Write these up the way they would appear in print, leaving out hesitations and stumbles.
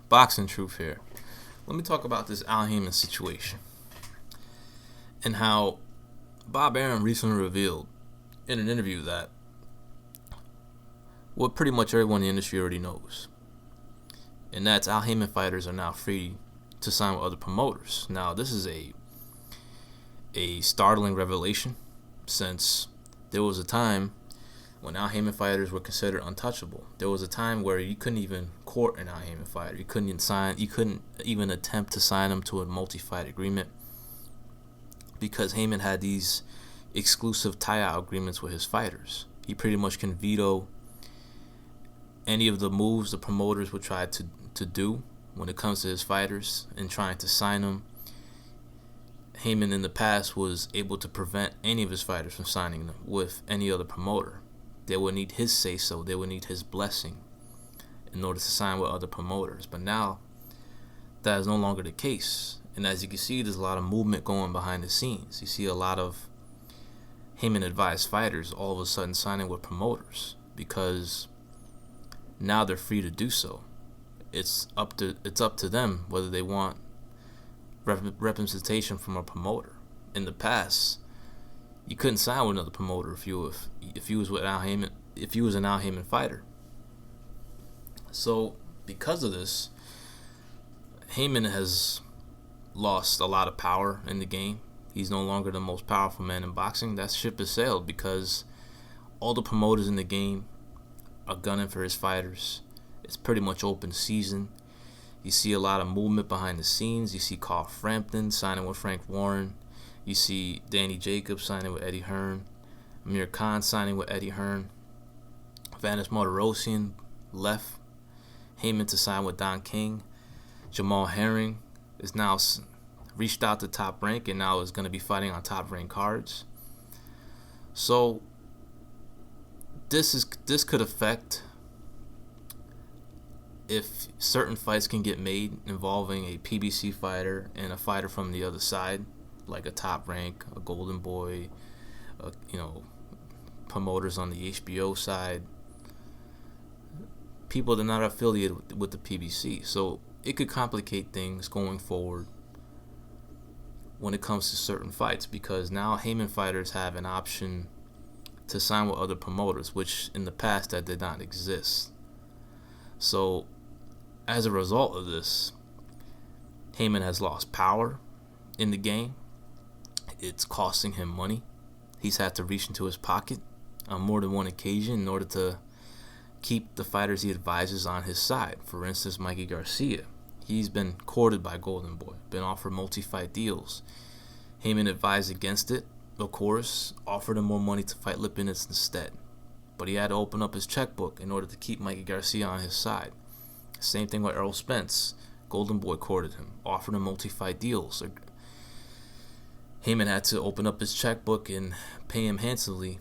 Boxing truth here. Let me talk about this Al Haymon situation and how Bob Arum recently revealed in an interview that what pretty much everyone in the industry already knows, and that's Al Haymon fighters are now free to sign with other promoters. Now, this is a startling revelation, since there was a time when Al Haymon fighters were considered untouchable. There was a time where you couldn't even court an Al Haymon fighter. You couldn't even attempt to sign him to a multi-fight agreement, because Haymon had these exclusive tie-out agreements with his fighters. He pretty much can veto any of the moves the promoters would try to do when it comes to his fighters and trying to sign them. Haymon in the past was able to prevent any of his fighters from signing them with any other promoter. They would need his say-so. They would need his blessing in order to sign with other promoters. But now, that is no longer the case. And as you can see, there's a lot of movement going behind the scenes. You see a lot of Haymon-advised fighters all of a sudden signing with promoters, because now they're free to do so. It's up to them whether they want representation from a promoter. In the past, you couldn't sign with another promoter if you was with Al Haymon, if you was an Al Haymon fighter. So because of this, Haymon has lost a lot of power in the game. He's no longer the most powerful man in boxing. That ship has sailed, because all the promoters in the game are gunning for his fighters. It's pretty much open season. You see a lot of movement behind the scenes. You see Carl Frampton signing with Frank Warren. You see Danny Jacobs signing with Eddie Hearn. Amir Khan signing with Eddie Hearn. Vanis Martirosyan left Haymon to sign with Don King. Jamal Herring is now reached out to Top Rank and now is going to be fighting on Top Rank cards. So this could affect if certain fights can get made involving a PBC fighter and a fighter from the other side, like a Top Rank, a Golden Boy, promoters on the HBO side, people that are not affiliated with the PBC. So it could complicate things going forward when it comes to certain fights, because now Haymon fighters have an option to sign with other promoters, which in the past that did not exist. So as a result of this, Haymon has lost power in the game. It's costing him money. He's had to reach into his pocket on more than one occasion in order to keep the fighters he advises on his side. For instance, Mikey Garcia. He's been courted by Golden Boy, been offered multi-fight deals. Haymon advised against it, of course, offered him more money to fight Lipinets instead. But he had to open up his checkbook in order to keep Mikey Garcia on his side. Same thing with Errol Spence. Golden Boy courted him, offered him multi-fight deals. Haymon had to open up his checkbook and pay him handsomely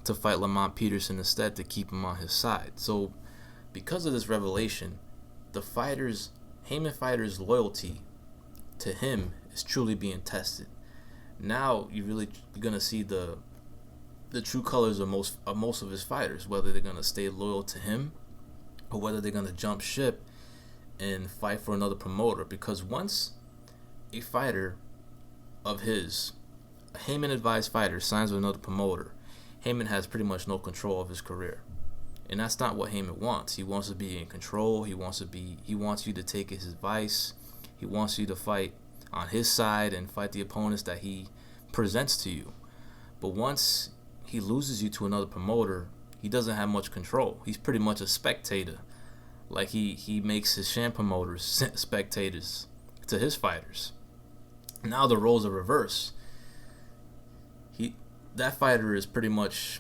to fight Lamont Peterson instead to keep him on his side. So because of this revelation, Haymon fighters' loyalty to him is truly being tested. Now you're gonna see the true colors of most of his fighters, whether they're gonna stay loyal to him or whether they're gonna jump ship and fight for another promoter. Because once a fighter of his, a Haymon advised fighter, signs with another promoter, Haymon has pretty much no control of his career. And that's not what Haymon wants. He wants to be in control. He wants you to take his advice. He wants you to fight on his side and fight the opponents that he presents to you. But once he loses you to another promoter, he doesn't have much control. He's pretty much a spectator. Like he makes his sham promoters spectators to his fighters. Now the roles are reversed. That fighter is pretty much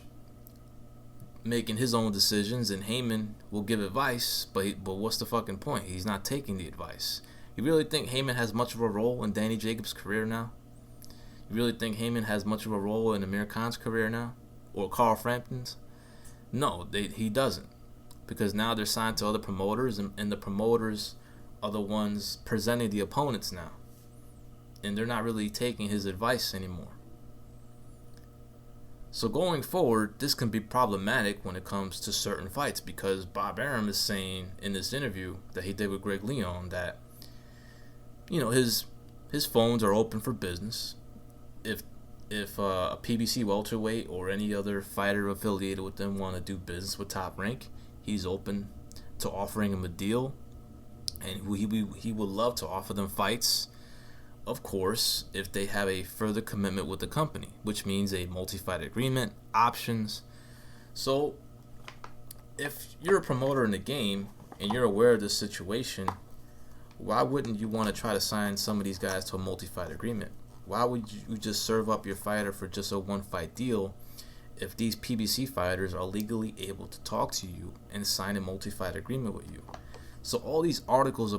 making his own decisions, and Haymon will give advice, but what's the fucking point? He's not taking the advice. You really think Haymon has much of a role in Danny Jacobs' career now? You really think Haymon has much of a role in Amir Khan's career now? Or Carl Frampton's? No, he doesn't. Because now they're signed to other promoters, and the promoters are the ones presenting the opponents now. And they're not really taking his advice anymore. So going forward, this can be problematic when it comes to certain fights, because Bob Arum is saying in this interview that he did with Greg Leon that, you know, his phones are open for business. If a PBC welterweight or any other fighter affiliated with them want to do business with Top Rank, he's open to offering him a deal, and he would love to offer them fights, of course, if they have a further commitment with the company, which means a multi-fight agreement, options. So if you're a promoter in the game and you're aware of this situation, why wouldn't you want to try to sign some of these guys to a multi-fight agreement? Why would you just serve up your fighter for just a one-fight deal if these PBC fighters are legally able to talk to you and sign a multi-fight agreement with you? So all these articles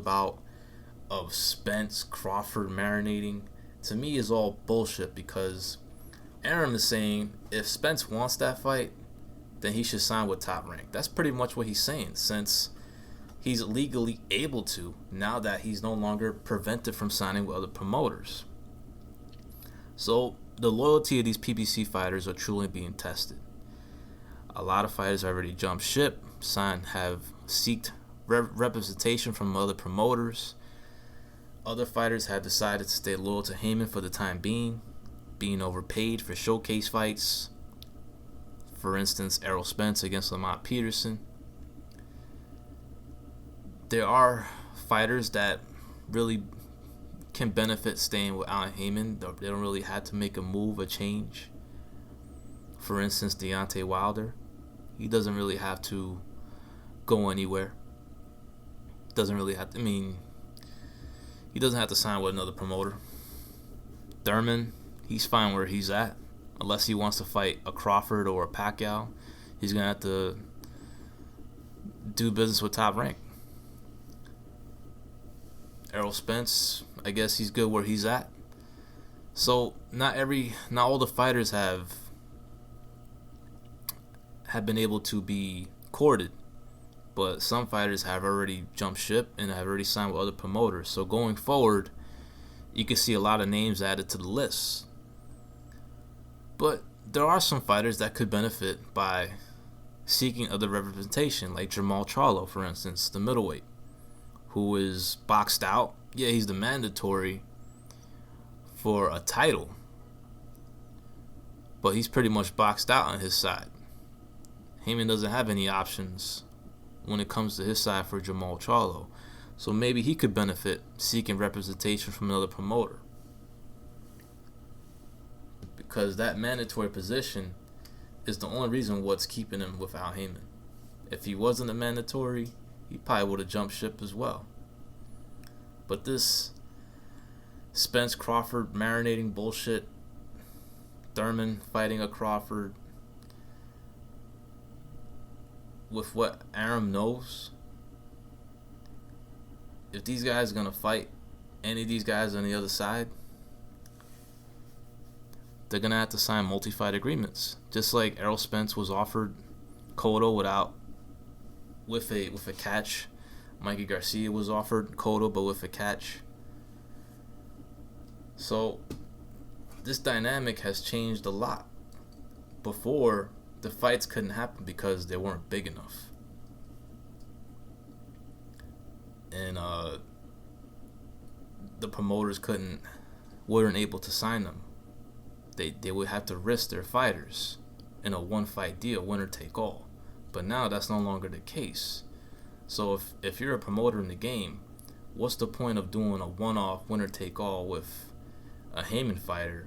of Spence, Crawford marinating, to me is all bullshit, because Arum is saying if Spence wants that fight, then he should sign with Top Rank. That's pretty much what he's saying, since he's legally able to, now that he's no longer prevented from signing with other promoters. So the loyalty of these PBC fighters are truly being tested. A lot of fighters already jumped ship, have sought representation from other promoters. Other fighters have decided to stay loyal to Haymon for the time being overpaid for showcase fights. For instance, Errol Spence against Lamont Peterson. There are fighters that really can benefit staying with Haymon. They don't really have to make a move, a change. For instance, Deontay Wilder. He doesn't really have to go anywhere. Doesn't really have to, he doesn't have to sign with another promoter. Thurman, he's fine where he's at. Unless he wants to fight a Crawford or a Pacquiao, he's going to have to do business with Top Rank. Errol Spence, I guess he's good where he's at. So not all the fighters have been able to be courted, but some fighters have already jumped ship and have already signed with other promoters. So going forward, you can see a lot of names added to the list. But there are some fighters that could benefit by seeking other representation, like Jamal Charlo, for instance, the middleweight, who is boxed out. Yeah, he's the mandatory for a title, but he's pretty much boxed out on his side. Haymon doesn't have any options when it comes to his side for Jamal Charlo, so maybe he could benefit seeking representation from another promoter, because that mandatory position is the only reason what's keeping him without Haymon. If he wasn't a mandatory, he probably would have jumped ship as well. But this Spence Crawford marinating bullshit, Thurman fighting a Crawford, with what Arum knows, if these guys are going to fight any of these guys on the other side, they're going to have to sign multi-fight agreements. Just like Errol Spence was offered Cotto with a catch. Mikey Garcia was offered Cotto, but with a catch. So this dynamic has changed a lot. Before, the fights couldn't happen because they weren't big enough. And the promoters weren't able to sign them. They would have to risk their fighters in a one-fight deal, winner take all. But now that's no longer the case. So if you're a promoter in the game, what's the point of doing a one-off winner take all with a Haymon fighter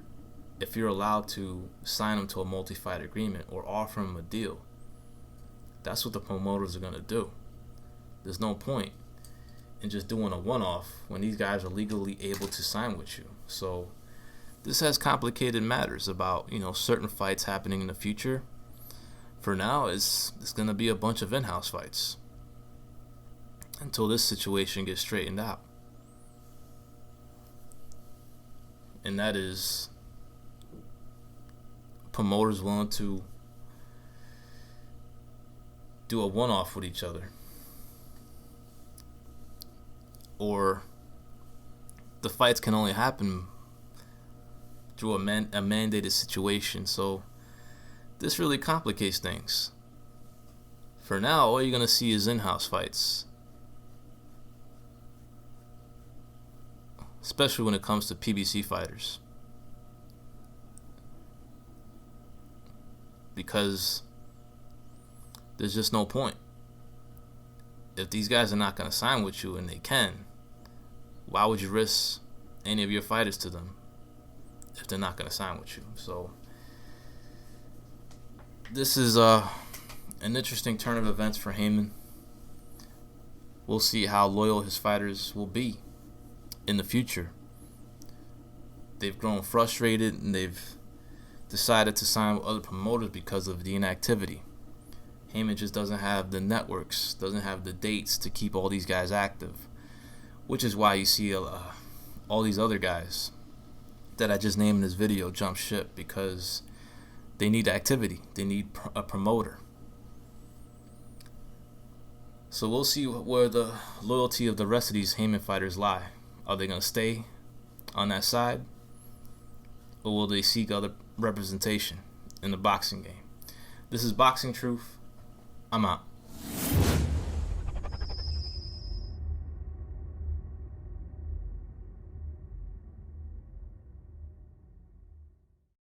if you're allowed to sign him to a multi-fight agreement or offer him a deal? That's what the promoters are going to do. There's no point in just doing a one-off when these guys are legally able to sign with you. So this has complicated matters about, certain fights happening in the future. For now, it's going to be a bunch of in-house fights until this situation gets straightened out. And that is promoters willing to do a one-off with each other, or the fights can only happen through a mandated situation. So this really complicates things. For now, all you're going to see is in-house fights. Especially when it comes to PBC fighters. Because there's just no point. If these guys are not going to sign with you, and they can, why would you risk any of your fighters to them if they're not going to sign with you? So this is an interesting turn of events for Haymon. We'll see how loyal his fighters will be in the future. They've grown frustrated, and they've decided to sign with other promoters because of the inactivity. Haymon just doesn't have the networks, doesn't have the dates to keep all these guys active, which is why you see all these other guys that I just named in this video jump ship, because they need activity. They need a promoter. So we'll see where the loyalty of the rest of these Haymon fighters lie. Are they going to stay on that side, or will they seek other representation in the boxing game? This is Boxing Truth. I'm out.